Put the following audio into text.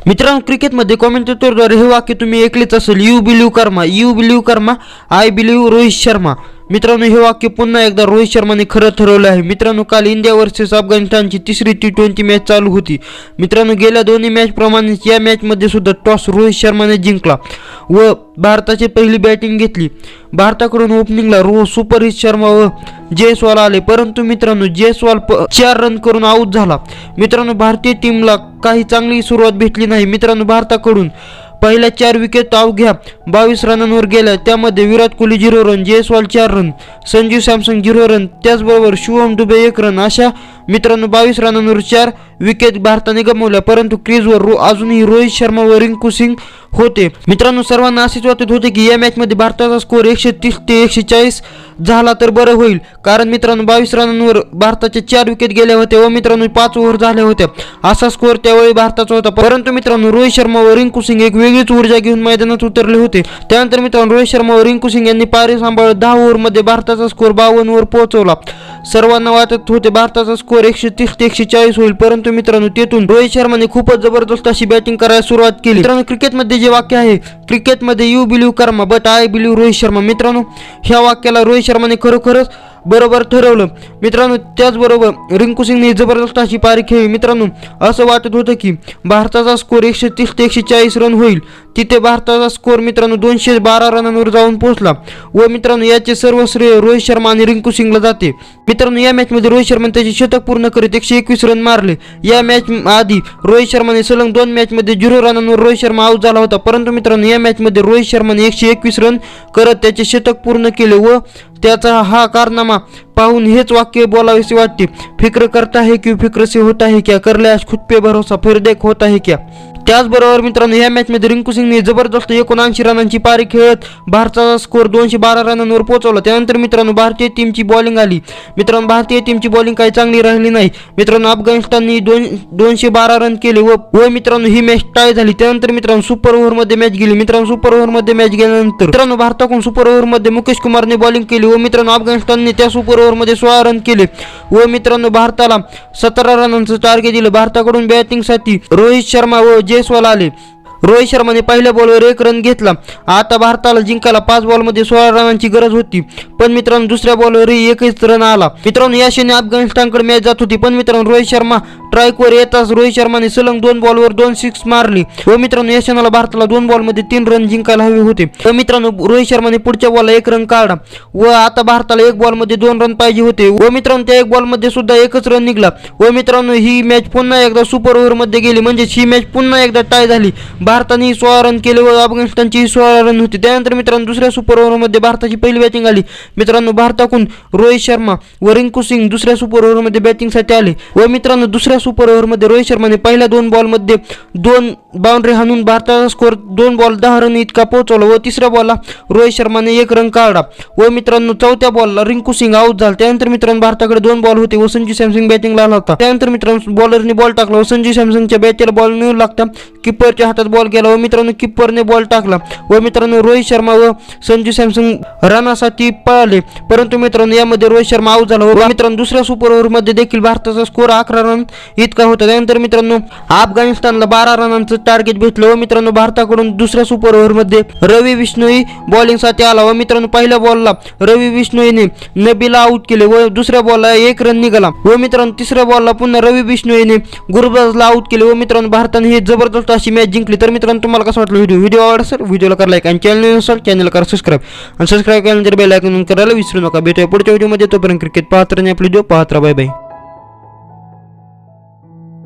मित्रांनो, क्रिकेटमध्ये कॉमेंटेटरद्वारे हे वाक्य तुम्ही ऐकलेच असेल, you believe Karma, you believe Karma, I believe Rohit Sharma. मित्रांनो, हे वाक्य पुन्हा एकदा रोहित शर्माने खरं ठरवलं आहे. मित्रांनो, काल इंडिया वर्सेस अफगाणिस्तानची तिसरी T20 मॅच चालू होती. मित्रांनो, गेल्या दोन्ही मॅचप्रमाणेच या मॅचमध्ये सुद्धा टॉस रोहित शर्माने जिंकला व भारताची पहिली बॅटिंग घेतली. भारताकडून ओपनिंगला सुपरहिट शर्मा व जयस्वाल आले, परंतु मित्रांनो जयस्वाल 4 रन करून आऊट झाला. मित्रांनो, भारतीय टीमला काही चांगली सुरुवात भेटली नाही. मित्रांनो, भारताकडून पहिल्या 4 विकेट अवघ्या 22 रनांवर गेल्या. त्यामध्ये Virat Kohli 0 run, Jaiswal 4 run, Sanju Samson 0 run, त्याचबरोबर शिवम दुबे 1 रन, अशा मित्रांनो 22 रनांवर 4 विकेट भारताने गमावल्या. परंतु क्रीजवर अजूनही रोहित शर्मा व रिंकू सिंग होते. मित्रांनो, सर्वांना असेच वाटत होते की या मॅचमध्ये भारताचा स्कोर 130 ते 140 झाला तर बरं होईल, कारण मित्रांनो 22 रनांवर भारताच्या 4 विकेट गेल्या होत्या व मित्रांनो 5 ओव्हर झाल्या होत्या. असा स्कोर त्यावेळी भारताचा होता. परंतु मित्रांनो, रोहित शर्मा व रिंकू सिंग एक वेगळीच ऊर्जा घेऊन मैदानात उतरले होते. त्यानंतर मित्रांनो, रोहित शर्मा व रिंकू सिंग यांनी पारी सांभाळत 10 ओव्हरमध्ये भारताचा स्कोर 52 वर पोहोचवला. सर्वांना वाटत होते भारताचा स्कोर 130 ते 140 होईल, परंतु मित्रांनो तेथून रोहित शर्माने खूपच जबरदस्त अशी बॅटिंग करायला सुरुवात केली. मित्रांनो, क्रिकेटमध्ये जे वाक्य आहे, क्रिकेटमध्ये you believe Karma but I believe Rohit Sharma, मित्रांनो ह्या वाक्याला रोहित शर्माने खरोखरच बरोबर ठरवलं. मित्रांनो, त्याचबरोबर रिंकू सिंगने जबरदस्त अशी पारी खेळली. मित्रांनो, असं वाटत होतं की भारताचा स्कोर 130 ते 140 रन होईल, तिथे भारताचा स्कोर मित्रांनो 212 रनांवर जाऊन पोहोचला व मित्रांनो याचे सर्व श्रेय रोहित शर्मा आणि रिंकू सिंगला जाते. मित्रांनो, या मॅचमध्ये रोहित शर्माने त्याचे शतक पूर्ण करीत 121 रन मारले. या मॅच आधी रोहित शर्माने सलग 2 मॅचमध्ये 0 रनांवर रोहित शर्मा आऊट झाला होता, परंतु मित्रांनो या मॅचमध्ये रोहित शर्माने 121 रन करत त्याचे शतक पूर्ण केले व त्याचा हा कारनामा पाहून हेच वाक्य बोलावेसे वाटते, फिक्र करता है क्यों, फिक्र से होता है क्या, कर ले आज खुद पे भरोसा, फिर देख होता है क्या. त्याचबरोबर मित्रांनो, या मॅचमध्ये रिंकू सिंगने जबरदस्त 79 रनांची पारी खेळत भारताचा स्कोर 212 रनांवर पोहोचवला. त्यानंतर मित्रांनो भारतीय टीमची बॉलिंग आली. मित्रांनो, भारतीय टीमची बॉलिंग काही चांगली राहिली नाही. मित्रांनो, अफगाणिस्तानने 212 रन केले व मित्रांनो ही मॅच टाय झाली. त्यानंतर मित्रांनो सुपर ओव्हरमध्ये मॅच गेली. मित्रांनो, सुपर ओव्हरमध्ये मॅच गेल्यानंतर मित्रांनो भारताकडून सुपर ओव्हरमध्ये मुकेश कुमारने बॉलिंग केली व मित्रांनो अफगाणिस्तानने त्या सुपर ओव्हरमध्ये 16 रन केले व मित्रांनो भारताला 17 रनांचं टार्गेट दिलं. भारताकडून बॅटिंगसाठी रोहित शर्मा व जयस्वाल आले. रोहित शर्माने पहिल्या बॉलवर 1 रन घेतला. आता भारताला जिंकायला 5 बॉलमध्ये 16 रनांची गरज होती, पण मित्रांनो दुसऱ्या बॉलवरही 1च रन आला. मित्रांनो, या क्षणी अफगाणिस्तानकडे मॅच जात होती, पण मित्रांनो रोहित शर्मा ट्रायकवर येताच रोहित शर्माने सलग 2 बॉलवर 2 सिक्स मारली व मित्रांनो या क्षणाला भारताला 2 बॉलमध्ये 3 रन जिंकायला हवे होते. तर मित्रांनो रोहित शर्माने पुढच्या बॉलला 1 रन काढला व आता भारताला 1 बॉलमध्ये 2 रन पाहिजे होते व मित्रांनो त्या 1 बॉलमध्ये सुद्धा 1च रन निघाला व मित्रांनो ही मॅच पुन्हा एकदा सुपर ओव्हरमध्ये गेली, म्हणजे ही मॅच पुन्हा एकदा टाय झाली. भारताने 16 रन केले व अफगाणिस्तानची 16 रन होती. त्यानंतर मित्रांनो दुसऱ्या सुपर ओव्हरमध्ये भारताची पहिली बॅटिंग आली. मित्रांनो, भारताकडून रोहित शर्मा व रिंकू सिंग दुसऱ्या सुपर ओव्हरमध्ये बॅटिंगसाठी आले व मित्रांनो दुसऱ्या सुपर ओव्हरमध्ये रोहित शर्माने पहिल्या 2 बॉलमध्ये 2 बाउंड्री हाणून भारताचा स्कोर 2 बॉल 10 रन इतका पोहोचवला व तिसऱ्या बॉलला रोहित शर्माने 1 रन काढला व मित्रांनो चौथ्या बॉलला रिंकू सिंग आऊट झाला. त्यानंतर मित्रांनो भारताकडे 2 बॉल होते व संजू सॅमसन बॅटिंगला आला होता. त्यानंतर मित्रांनो बॉलरने बॉल टाकला व संजू सॅमसनच्या बॅटला बॉल न लागता किपरच्या हातात बॉल गेला व मित्रांनो किपरने बॉल टाकला व मित्रांनो रोहित शर्मा व संजू सॅमसन रनासाठी पळाले, परंतु मित्रांनो यामध्ये रोहित शर्मा आऊट झाला व मित्रांनो दुसऱ्या सुपर ओव्हरमध्ये देखील भारताचा स्कोर 11 रन इतका होता. त्यानंतर मित्रांनो अफगाणिस्तानला 12 रनांचं टार्गेट भेटलं व मित्रांनो भारताकडून दुसऱ्या सुपर ओव्हरमध्ये रवी बिश्नोई बॉलिंगसाठी आला व मित्रांनो पहिल्या बॉलला रवी बिश्नोईने नबीला आऊट केले व दुसऱ्या बॉलला 1 रन निघाला व मित्रांनो तिसऱ्या बॉलला पुन्हा रवी बिश्नोईने गुरबाजला आऊट केले व मित्रांनो भारताने हे जबरदस्त अशी मॅच जिंकली. तर मित्रांनो तुम्हाला कसं वाटलं व्हिडिओ आवडला असेल व्हिडिओला करा लाईक आणि चॅनल नसेल चॅनलला करा सबस्क्राईब आणि सबस्क्राईब केल्यानंतर बेल आयकॉन करायला विसरू नका. भेटूया पुढच्या व्हिडिओमध्ये. तोपर्यंत क्रिकेट पाहत राहा, आपली व्हिडिओ पाहत राहा. Bye bye.